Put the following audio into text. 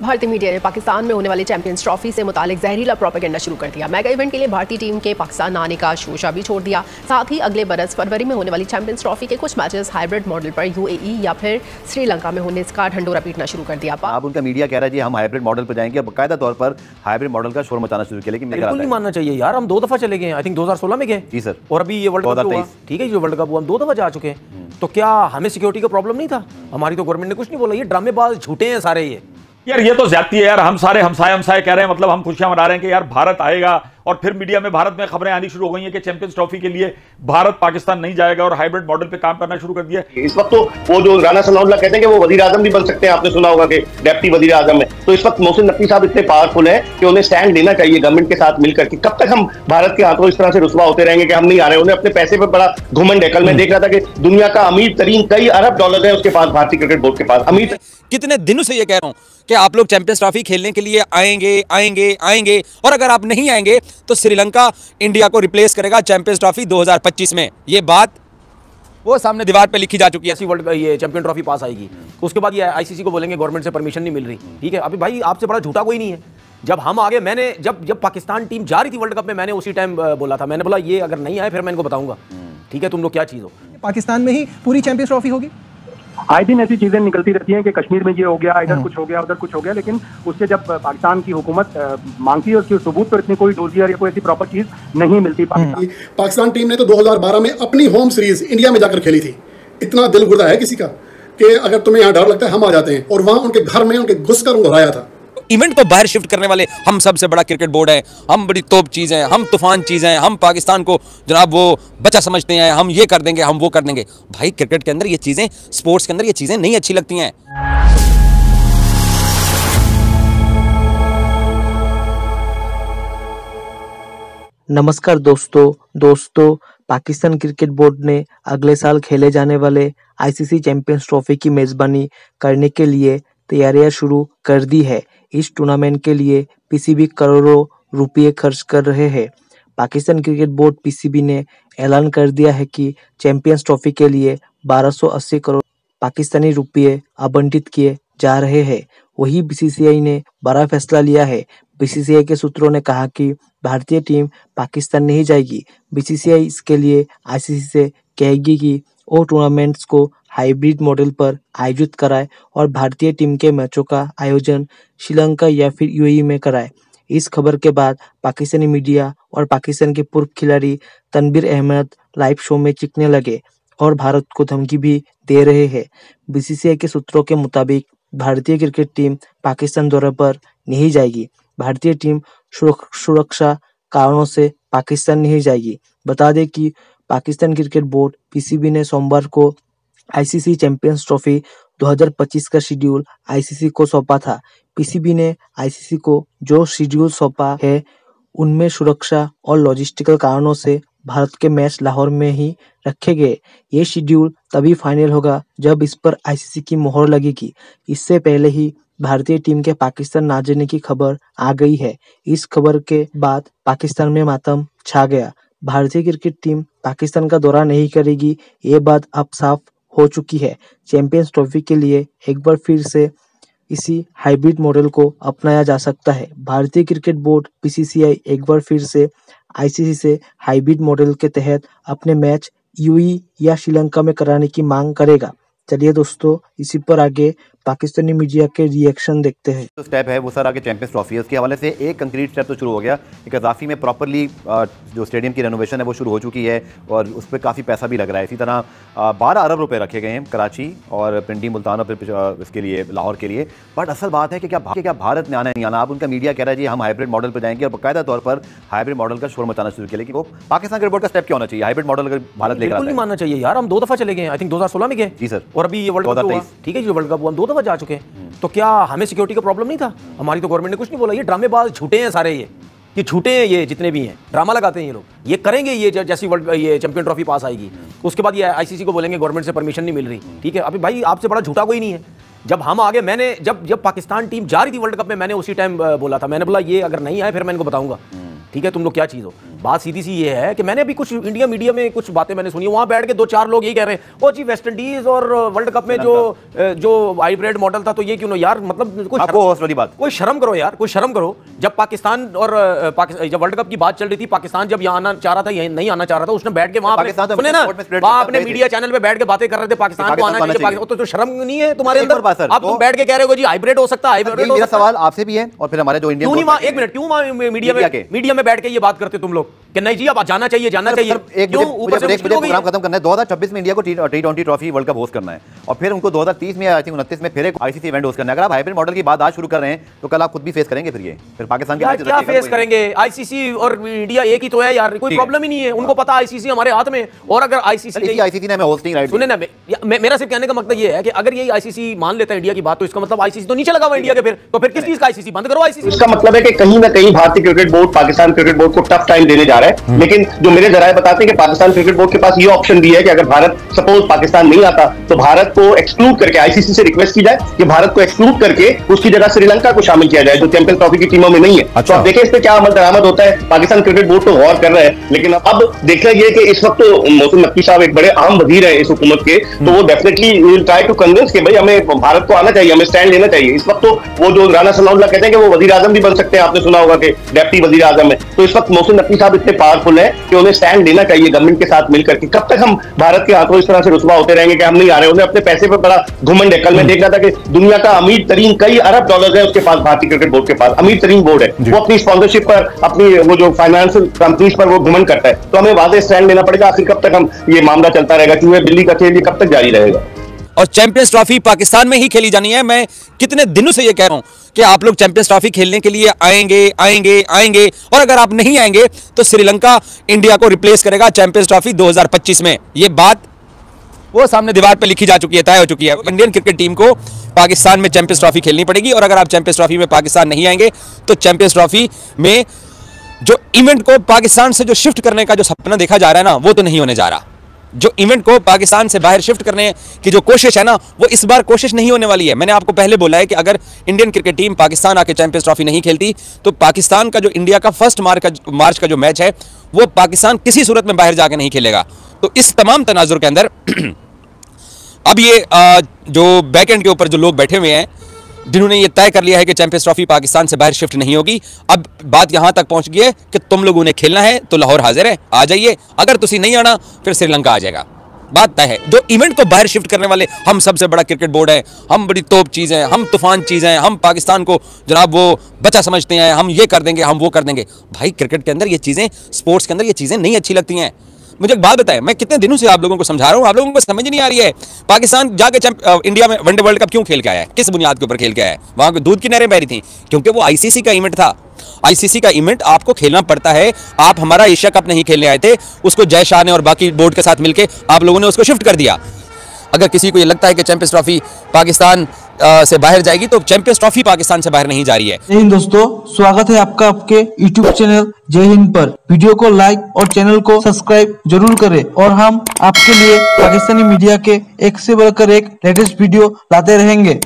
भारतीय मीडिया ने पाकिस्तान में होने वाली चैंपियंस ट्रॉफी से मुतालिक जहरीला प्रोपेगेंडा शुरू कर दिया। मेगा इवेंट के लिए भारतीय टीम के पाकिस्तान आने का शोशा भी छोड़ दिया। साथ ही अगले बरस फरवरी में होने वाली चैंपियंस ट्रॉफी के कुछ मैचेस हाइब्रिड मॉडल पर यूएई या फिर श्रीलंका में होने का ढंडोरा पीटना शुरू कर दिया। अब उनका मीडिया कह रहा है जी हम हाइब्रिड मॉडल पर जाएंगे, बाकायदा तौर पर हाइब्रिड मॉडल का शोर मचाना शुरू किया। लेकिन बिल्कुल नहीं मानना चाहिए यार, हम 2 दफा चले गए, आई थिंक 2016 में गए जी सर, और अभी ये वर्ल्ड कप हुआ, ठीक है, जो वर्ल्ड कप हुआ हम 2 दफा जा चुके हैं। तो क्या हमें सिक्योरिटी का प्रॉब्लम नहीं था? हमारी तो गवर्नमेंट ने कुछ नहीं बोला। ये ड्रामेबाज झूठे हैं सारे ये। यार ये तो ज्यादती है यार, हम सारे हमसाए कह रहे हैं, मतलब हम खुशियां मना रहे हैं कि यार भारत आएगा, और फिर मीडिया में भारत में खबरें आनी शुरू हो गई हैं कि चैंपियंस ट्रॉफी के लिए भारत पाकिस्तान नहीं जाएगा और हाइब्रिड मॉडल पे काम करना शुरू कर दिया। इस वक्त तो वो जो राना सनाउल्लाह कहते हैं कि वो वजीर आजम भी बन सकते हैं, आपने सुना होगा कि डेप्टी वजीर आजम है। तो इस वक्त मोहसिन नकवी साहब इतने पावरफुल है कि उन्हें स्टैंड लेना चाहिए गवर्नमेंट के साथ मिलकर। कब तक हम भारत के हाथों इस तरह से रुसवा होते रहेंगे कि हम नहीं आ रहे? उन्हें अपने पैसे पर बड़ा घुमंड है। कल मैं देख रहा था कि दुनिया का अमीर तरीन कई अरब डॉलर है उसके पास, भारतीय क्रिकेट बोर्ड के पास। अमीर कितने दिनों से ये कह रहा हूं कि आप लोग चैंपियंस ट्रॉफी खेलने के लिए आएंगे, और अगर आप नहीं आएंगे तो श्रीलंका इंडिया को रिप्लेस करेगा चैंपियंस ट्रॉफी 2025 में। ये बात वो सामने दीवार पे लिखी जा चुकी है। ऐसी वर्ल्ड ये चैंपियन ट्रॉफी पास आएगी, उसके बाद ये आईसीसी को बोलेंगे गवर्नमेंट से परमिशन नहीं मिल रही। ठीक है, अभी भाई आपसे बड़ा झूठा कोई नहीं है। जब हम आगे, मैंने जब पाकिस्तान टीम जा रही थी वर्ल्ड कप में, मैंने उसी टाइम बोला था, मैंने बोला ये अगर नहीं आए फिर मैं इनको बताऊंगा, ठीक है, तुम लोग क्या चीज हो। पाकिस्तान में ही पूरी चैंपियंस ट्रॉफी होगी। आए दिन ऐसी चीजें निकलती रहती हैं कि कश्मीर में ये हो गया, इधर कुछ हो गया, उधर कुछ हो गया, लेकिन उससे जब पाकिस्तान की हुकूमत मांगती है उसके सबूत पर इतनी कोई डोजियर या कोई ऐसी प्रॉपर चीज नहीं मिलती। पाकिस्तान टीम ने तो 2012 में अपनी होम सीरीज इंडिया में जाकर खेली थी। इतना दिल गुर्दा है किसी का कि अगर तुम्हें यहाँ डर लगता है हम आ जाते हैं, और वहां उनके घर में उनके घुस कर उनको हराया था। इवेंट को बाहर शिफ्ट करने वाले हम सबसे बड़ा क्रिकेट बोर्ड है, हम बड़ी तोप चीज हैं, हम तूफान चीज हैं, हम पाकिस्तान को जनाब वो बच्चा समझते हैं, हम ये कर देंगे, हम वो कर देंगे। भाई क्रिकेट के अंदर ये चीजें, स्पोर्ट्स के अंदर ये चीजें नहीं अच्छी लगती हैं। नमस्कार दोस्तों, पाकिस्तान क्रिकेट बोर्ड ने अगले साल खेले जाने वाले आईसीसी चैंपियंस ट्रॉफी की मेजबानी करने के लिए तैयारियां शुरू कर दी है। इस टूर्नामेंट के लिए पीसीबी करोड़ों रुपये खर्च कर रहे हैं। पाकिस्तान क्रिकेट बोर्ड पीसीबी ने ऐलान कर दिया है कि चैंपियंस ट्रॉफी के लिए 1280 करोड़ पाकिस्तानी रुपये आवंटित किए जा रहे हैं। वही बीसीसीआई ने बड़ा फैसला लिया है। बीसीसीआई के सूत्रों ने कहा कि भारतीय टीम पाकिस्तान नहीं जाएगी। बीसीसीआई इसके लिए आईसीसी से कहेगी कि वो टूर्नामेंट्स को हाइब्रिड मॉडल पर आयोजित कराए और भारतीय टीम के मैचों का आयोजन श्रीलंका या फिर यूएई में कराए। इस खबर के बाद पाकिस्तानी मीडिया और पाकिस्तान के पूर्व खिलाड़ी तनवीर अहमद लाइव शो में चिकने लगे और भारत को धमकी भी दे रहे हैं। बीसीसीआई के सूत्रों के मुताबिक भारतीय क्रिकेट टीम पाकिस्तान दौरे पर नहीं जाएगी। भारतीय टीम सुरक्षा कारणों से पाकिस्तान नहीं जाएगी। बता दें कि पाकिस्तान क्रिकेट बोर्ड पीसीबी ने सोमवार को आईसीसी चैंपियंस ट्रॉफी 2025 का शेड्यूल आईसीसी को सौंपा था। पीसीबी ने आईसीसी को जो शेड्यूल सौंपा है उनमें सुरक्षा और लॉजिस्टिकल कारणों से भारत के मैच लाहौर में ही रखे गए। ये शेड्यूल तभी फाइनल होगा जब इस पर आईसीसी की मोहर लगेगी। इससे पहले ही भारतीय टीम के पाकिस्तान ना जाने की खबर आ गई है। इस खबर के बाद पाकिस्तान में मातम छा गया। भारतीय क्रिकेट टीम पाकिस्तान का दौरा नहीं करेगी, ये बात अब साफ हो चुकी है। चैंपियंस ट्रॉफी के लिए एक बार फिर से इसी हाइब्रिड मॉडल को अपनाया जा सकता है। भारतीय क्रिकेट बोर्ड बीसीसीआई एक बार फिर से आईसीसी से हाइब्रिड मॉडल के तहत अपने मैच यूएई या श्रीलंका में कराने की मांग करेगा। चलिए दोस्तों, इसी पर आगे पाकिस्तानी मीडिया के रिएक्शन देखते हैं। जो स्टेप है वो सर आगे चैंपियंस ट्रॉफी है, उसके हवाले से एक कंक्रीट स्टेप तो शुरू हो गया कि कज़ाफ़ी में प्रॉपरली जो स्टेडियम की रेनोवेशन है वो शुरू हो चुकी है और उस पर काफ़ी पैसा भी लग रहा है। इसी तरह 12 अरब रुपए रखे गए हैं कराची और पिंडी मुल्तान और फिर इसके लिए लाहौर के लिए। बट असल बात है कि क्या भारत ने आना नहीं आना? अब उनका मीडिया कह रहा है जी हम हाइब्रिड मॉडल पर जाएंगे और बाकायदा तौर पर हाइब्रिड मॉडल का शोर मचाना शुरू किया। लेकिन वो पाकिस्तान क्रिकेट बोर्ड का स्टेप क्या होना चाहिए? हाइब्रिड मॉडल अगर भारत लेकर नहीं मानना चाहिए यार, हम 2 दफा चले गए, आई थिंक 2016 में गए जी सर, और अभी ये वर्ल्ड कप हुआ, ठीक है, जो वर्ल्ड कप हुआ हम 2 दफा जा चुके हैं। तो क्या हमें सिक्योरिटी का प्रॉब्लम नहीं था? हमारी तो गवर्नमेंट ने कुछ नहीं बोला। ये ड्रामेबाज झूठे हैं सारे ये झूठे हैं, ये जितने भी हैं ड्रामा लगाते हैं ये लोग। ये करेंगे, ये जैसी वर्ल्ड ये चैंपियन ट्रॉफी पास आएगी उसके बाद ये आईसीसी को बोलेंगे गवर्नमेंट से परमिशन नहीं मिल रही। ठीक है, अभी भाई आपसे बड़ा झूठा कोई नहीं है। जब हम आगे, मैंने जब पाकिस्तान टीम जा रही थी वर्ल्ड कप में, मैंने उसी टाइम बोला था, मैंने बोला ये अगर नहीं आए फिर मैं इनको बताऊंगा, ठीक है, तुम लोग क्या चीज़ हो। बात सीधी सी ये है कि मैंने अभी कुछ इंडिया मीडिया में कुछ बातें मैंने सुनी, वहां बैठ के 2-4 लोग यही कह रहे हैं, ओ जी वेस्ट इंडीज और वर्ल्ड कप में जो हाइब्रिड मॉडल था तो ये क्यों ना यार, मतलब कोई शर्म करो यार, कोई शर्म करो। जब पाकिस्तान और जब वर्ल्ड कप की बात चल रही थी, पाकिस्तान जब यहाँ आना चाह रहा था, यहीं नहीं आना चाह रहा था, उसने बैठ के वहां सुने ना, वहां अपने मीडिया चैनल पे बैठ के बातें कर रहे थे पाकिस्तान को आना चाहिए, तो शर्म नहीं है तुम्हारे अंदर? आप तुम बैठ के कह रहे हो जी हाइब्रिड हो सकता है, हाइब्रिड। मेरा सवाल आपसे भी है और फिर हमारे जो इंडियन, एक मिनट, क्यों मीडिया में बैठ के ये बात करते तुम लोग कि नहीं जी अब जाना चाहिए, जाना चाहिए? क्यों ऊपर से प्रोग्राम खत्म करना है? 2026 में इंडिया को T20 trophy world cup host करना है और फिर उनको 2030 में आई थिंक 29 में फिर एक आईसीसी इवेंट होस्ट करना है। अगर आप हाइब्रिड मॉडल की बात आज शुरू कर रहे हैं तो कल आप खुद भी फेस करेंगे फिर पाकिस्तान के क्या फेस करेंगे? आईसीसी और इंडिया एक ही तो है यार, कोई प्रॉब्लम ही नहीं है, उनको पता आईसीसी हमारे हाथ में। और अगर आईसीसी ने हमें होस्टिंग राइट, सुने ना, मेरा सिर्फ कहने का मतलब ये है कि अगर ये आईसीसी मान लेता है इंडिया की बात, तो इसका मतलब आईसीसी तो नीचे लगा हुआ इंडिया के, फिर किस चीज का आईसीसी? बंद करो आईसीसी। इसका मतलब है कि कहीं ना कहीं भारतीय cricket board Pakistan cricket board को टफ टाइम देने जा रहा है। लेकिन जो मेरे जराये बताते हैं कि पाकिस्तान क्रिकेट बोर्ड के पास ये ऑप्शन भी है कि अगर भारत सपोज पाकिस्तान नहीं आता तो भारत को एक्सक्लूड करके आईसीसी से रिक्वेस्ट की जाए कि भारत को एक्सक्लूड करके उसकी जगह श्रीलंका को शामिल किया जाए जो चैंपियंस ट्रॉफी की टीमों में नहीं है। तो आप देखें इस पे क्या अमल दरामद होता है। पाकिस्तान क्रिकेट बोर्ड तो गौर कर रहा है, लेकिन अब देखना यह कि इस वक्त तो मोहसिन नकवी साहब एक बड़े अहम वजीर है इस हुकूमत के, तो वो definitely will try to convince कि भाई हमें भारत को आना चाहिए, हमें स्टैंड लेना चाहिए। इस वक्त तो वो जो राना सनाउल्लाह कहते हैं कि वो वजीर आजम भी बन सकते हैं, आपने सुना होगा कि डेप्टी वजीर आजम है, तो इस वक्त मोहसिन नकवी साहब इतने पावरफुल है कि उन्हें स्टैंड लेना चाहिए गवर्नमेंट के साथ मिलकर के। कब तक हम भारत के हाथों इस तरह से रुसवा होते रहेंगे कि हम नहीं आ रहे? उन्हें अपने पैसे पर बड़ा घुमंड है। कल मैं देख रहा था कि दुनिया का अमीर तरीन कई अरब डॉलर है उसके पास, भारतीय क्रिकेट बोर्ड के पास अमीर तरीन बोर्ड है, वो अपनी स्पॉन्सरशिप पर, अपनी वो जो फाइनेंशियल कंपनीज पर वो घुमंड करता है। तो हमें वाज़ेह स्टैंड लेना पड़ेगा। आखिर कब तक हम ये मामला चलता रहेगा? चूहे बिल्ली का खेल ये कब तक जारी रहेगा? और चैंपियंस ट्रॉफी पाकिस्तान में ही खेली जानी है। मैं कितने दिनों से ये कह रहा हूं कि आप लोग चैंपियंस ट्रॉफी खेलने के लिए आएंगे आएंगे आएंगे, और अगर आप नहीं आएंगे तो श्रीलंका इंडिया को रिप्लेस करेगा चैंपियंस ट्रॉफी 2025 में। ये बात वो सामने दीवार पे लिखी जा चुकी है, तय हो चुकी है। इंडियन क्रिकेट टीम को पाकिस्तान में चैंपियंस ट्रॉफी खेलनी पड़ेगी, और अगर आप चैंपियंस ट्रॉफी में पाकिस्तान नहीं आएंगे तो चैंपियंस ट्रॉफी में जो इवेंट को पाकिस्तान से जो शिफ्ट करने का जो सपना देखा जा रहा है ना, वो तो नहीं होने जा रहा। जो इवेंट को पाकिस्तान से बाहर शिफ्ट करने की जो कोशिश है ना, वो इस बार कोशिश नहीं होने वाली है। मैंने आपको पहले बोला है कि अगर इंडियन क्रिकेट टीम पाकिस्तान आके चैंपियंस ट्रॉफी नहीं खेलती तो पाकिस्तान का जो इंडिया का फर्स्ट मार्च का जो मैच है वो पाकिस्तान किसी सूरत में बाहर जाके नहीं खेलेगा। तो इस तमाम तनाजुर के अंदर अब ये जो बैक एंड के ऊपर जो लोग बैठे हुए हैं जिन्होंने ये तय कर लिया है कि चैंपियंस ट्रॉफी पाकिस्तान से बाहर शिफ्ट नहीं होगी, अब बात यहां तक पहुंच गई है कि तुम लोगों ने खेलना है तो लाहौर हाजिर है, आ जाइए। अगर तुसी नहीं आना फिर श्रीलंका आ जाएगा। बात तय है। जो इवेंट को बाहर शिफ्ट करने वाले, हम सबसे बड़ा क्रिकेट बोर्ड है, हम बड़ी तोप चीज़ हैं, हम तूफान चीज़ हैं, हम पाकिस्तान को जनाब वो बच्चा समझते हैं, हम ये कर देंगे, हम वो कर देंगे। भाई क्रिकेट के अंदर ये चीज़ें, स्पोर्ट्स के अंदर ये चीज़ें नहीं अच्छी लगती हैं। मुझे एक बात बताएं, मैं कितने दिनों से आप लोगों को समझा रहा हूं, आप लोगों को समझ नहीं आ रही है। पाकिस्तान जाके इंडिया में वनडे वर्ल्ड कप क्यों खेल के आया है? किस बुनियाद के ऊपर खेल के आया है? वहां को दूध की नहरें बह रही थी क्योंकि वो आईसीसी का इवेंट था। आईसीसी का इवेंट आपको खेलना पड़ता है। आप हमारा एशिया कप नहीं खेलने आए थे, उसको जय शाह ने और बाकी बोर्ड के साथ मिलकर आप लोगों ने उसको शिफ्ट कर दिया। अगर किसी को ये लगता है कि चैंपियंस ट्रॉफी पाकिस्तान से बाहर जाएगी तो चैंपियंस ट्रॉफी पाकिस्तान से बाहर नहीं जा रही है। जय हिंद दोस्तों, स्वागत है आपका आपके यूट्यूब चैनल जय हिंद पर। वीडियो को लाइक और चैनल को सब्सक्राइब जरूर करें, और हम आपके लिए पाकिस्तानी मीडिया के एक से बढ़कर एक लेटेस्ट वीडियो लाते रहेंगे।